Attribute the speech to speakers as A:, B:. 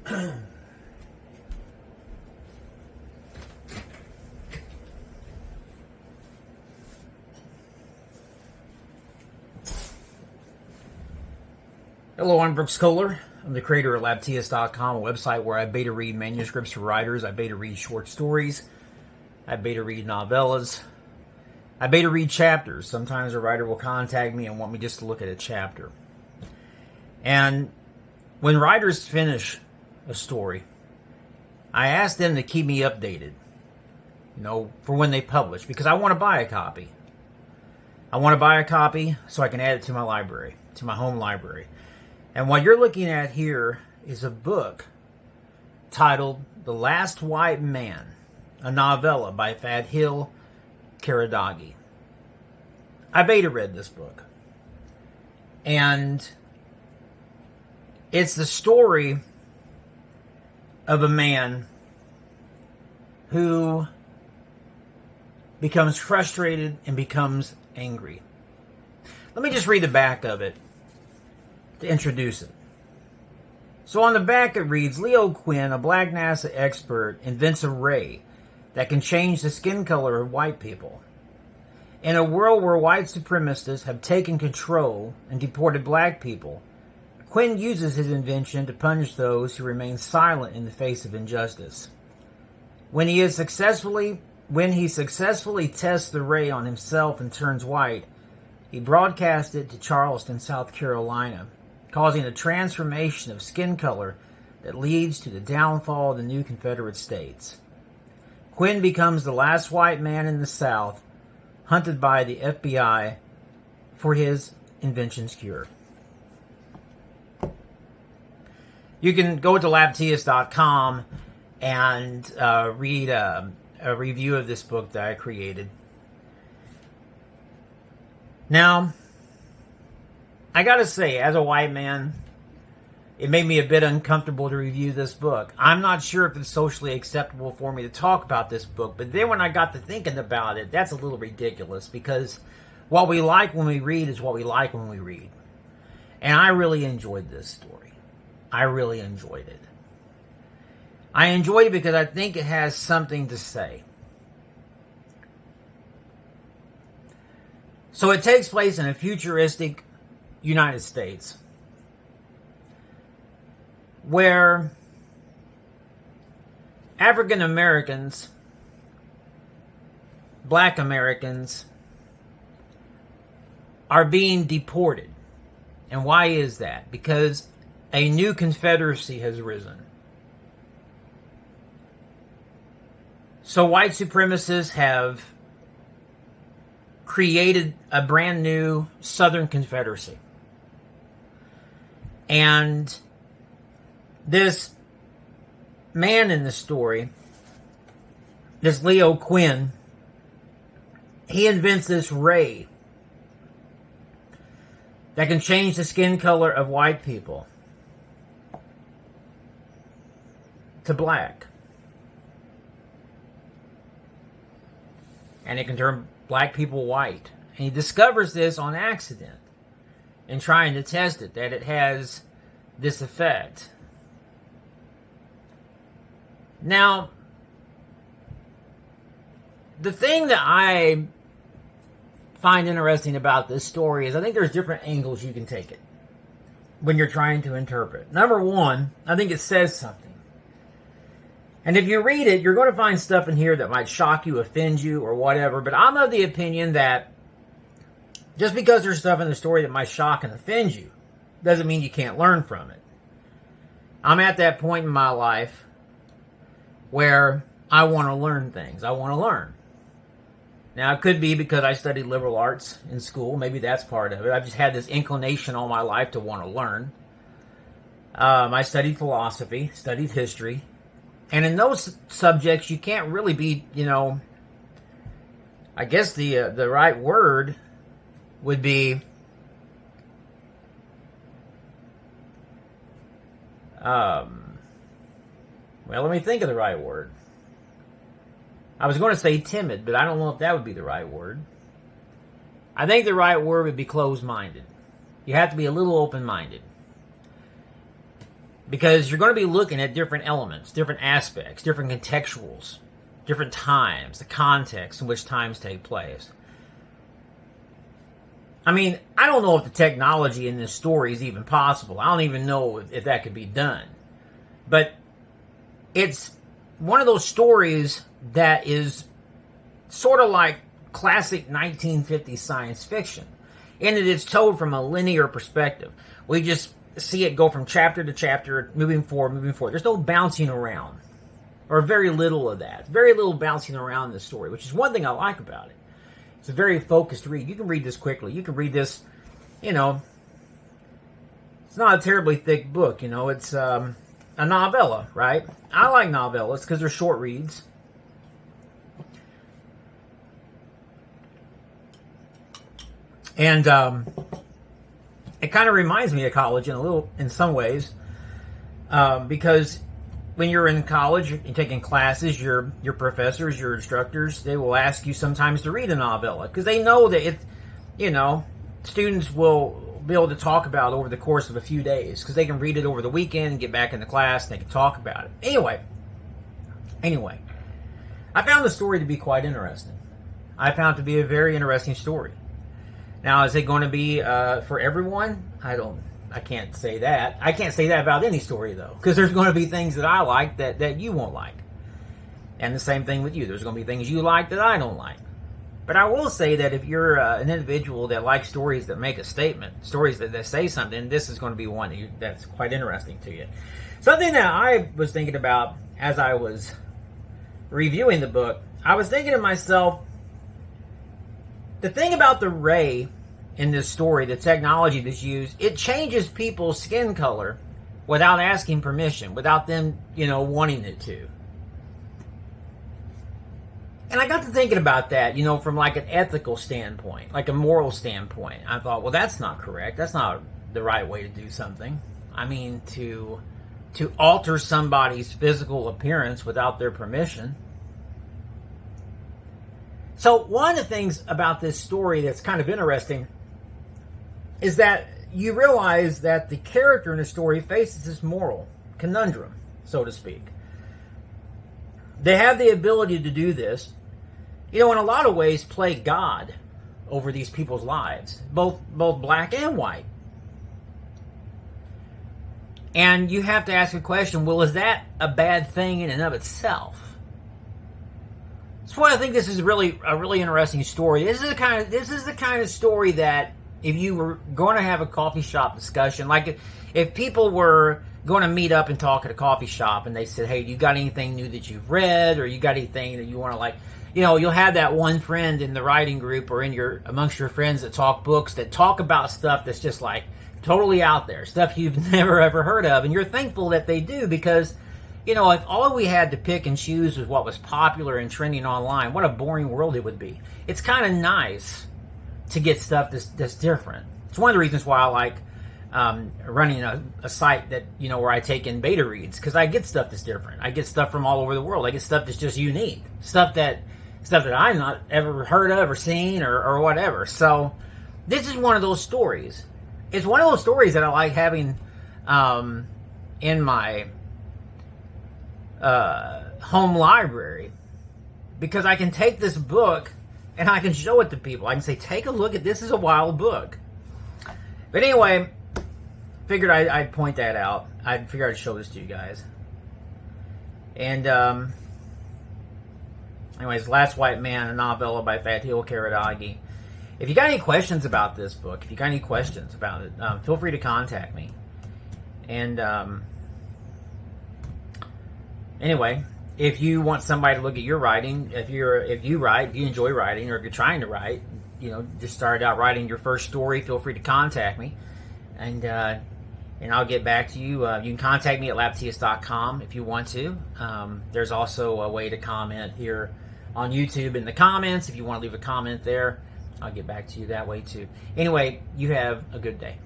A: Hello, I'm Brooks Kohler. I'm the creator of LabTS.com, a website where I beta read manuscripts for writers. I beta read short stories. I beta read novellas. I beta read chapters. Sometimes a writer will contact me and want me just to look at a chapter. And when writers finish a story, I ask them to keep me updated, for when they publish, because I want to buy a copy. I want to buy a copy so I can add it to my library, to my home library. And what you're looking at here is a book titled The Last White Man, a novella by Fadhil Qaradaghi. I beta read this book. And it's the story of a man who becomes frustrated and becomes angry. Let me just read the back of it to introduce it. So on the back it reads, Leo Quinn, a black NASA expert, invents a ray that can change the skin color of white people. In a world where white supremacists have taken control and deported black people, Quinn uses his invention to punish those who remain silent in the face of injustice. When he successfully tests the ray on himself and turns white, he broadcasts it to Charleston, South Carolina, causing a transformation of skin color that leads to the downfall of the new Confederate States. Quinn becomes the last white man in the South, hunted by the FBI for his invention's cure. You can go to LabTS.com and read a review of this book that I created. Now, I gotta say, as a white man, it made me a bit uncomfortable to review this book. I'm not sure if it's socially acceptable for me to talk about this book, but then when I got to thinking about it, that's a little ridiculous, because what we like when we read is what we like when we read. And I really enjoyed this story. I really enjoyed it. I enjoyed it because I think it has something to say. So it takes place in a futuristic United States where African Americans, Black Americans, are being deported. And why is that? Because a new Confederacy has risen. So white supremacists have created a brand new Southern Confederacy. And this man in the story, this Leo Quinn, he invents this ray that can change the skin color of white people to black. And it can turn black people white. And he discovers this on accident in trying to test it, that it has this effect. Now, the thing that I find interesting about this story is I think there's different angles you can take it when you're trying to interpret. Number one, I think it says something. And if you read it, you're going to find stuff in here that might shock you, offend you, or whatever. But I'm of the opinion that just because there's stuff in the story that might shock and offend you doesn't mean you can't learn from it. I'm at that point in my life where I want to learn things. I want to learn. Now, it could be because I studied liberal arts in school. Maybe that's part of it. I've just had this inclination all my life to want to learn. I studied philosophy, studied history. And in those subjects, you can't really be, I guess the right word would be well, let me think of the right word. I was going to say timid, but I don't know if that would be the right word. I think the right word would be closed-minded. You have to be a little open-minded. Because you're going to be looking at different elements, different aspects, different contextuals, different times, the context in which times take place. I mean, I don't know if the technology in this story is even possible. I don't even know if that could be done. But it's one of those stories that is sort of like classic 1950s science fiction, in that it's told from a linear perspective. We just see it go from chapter to chapter, moving forward. There's no bouncing around, or very little of that. Very little bouncing around in the story, which is one thing I like about it. It's a very focused read. You can read this quickly. You can read this, it's not a terribly thick book, it's a novella, right? I like novellas because they're short reads. And it kind of reminds me of college in some ways, because when you're in college, you're taking classes, your professors, your instructors, they will ask you sometimes to read a novella because they know that students will be able to talk about it over the course of a few days because they can read it over the weekend and get back into class and they can talk about it. Anyway, I found the story to be quite interesting. I found it to be a very interesting story. Now, is it going to be for everyone? I can't say that. I can't say that about any story, though, because there's going to be things that I like that you won't like. And the same thing with you. There's going to be things you like that I don't like. But I will say that if you're an individual that likes stories that make a statement, stories that say something, this is going to be one that's quite interesting to you. Something that I was thinking about as I was reviewing the book, I was thinking to myself, the thing about the ray in this story, the technology that's used, it changes people's skin color without asking permission, without them, wanting it to. And I got to thinking about that, from like an ethical standpoint, like a moral standpoint. I thought, well, that's not correct. That's not the right way to do something. I mean, to alter somebody's physical appearance without their permission. So one of the things about this story that's kind of interesting is that you realize that the character in the story faces this moral conundrum, so to speak. They have the ability to do this, in a lot of ways play God over these people's lives, both black and white. And you have to ask a question, well, is that a bad thing in and of itself? That's why I think this is a really interesting story. This is the kind of story that if you were going to have a coffee shop discussion, like if people were going to meet up and talk at a coffee shop and they said, hey, you got anything new that you've read, or you got anything that you want to you'll have that one friend in the writing group or amongst your friends that talk books, that talk about stuff that's just like totally out there, stuff you've never ever heard of, and you're thankful that they do because, if all we had to pick and choose was what was popular and trending online, what a boring world it would be. It's kind of nice to get stuff that's different. It's one of the reasons why I like running a site that, where I take in beta reads, because I get stuff that's different. I get stuff from all over the world. I get stuff that's just unique. Stuff that I've not ever heard of or seen or whatever. So this is one of those stories. It's one of those stories that I like having in my home library, because I can take this book and I can show it to people. I can say, take a look at this. Is a wild book. But anyway, figured I'd point that out. I figured I'd show this to you guys. And anyways, Last White Man, a novella by Fadhil Qaradaghi. If you got any questions about this book, if you got any questions about it, feel free to contact me. And anyway, if you want somebody to look at your writing, if you write, if you enjoy writing, or if you're trying to write, just started out writing your first story, feel free to contact me, and I'll get back to you. You can contact me at laptius.com if you want to. There's also a way to comment here on YouTube in the comments. If you want to leave a comment there, I'll get back to you that way too. Anyway, you have a good day.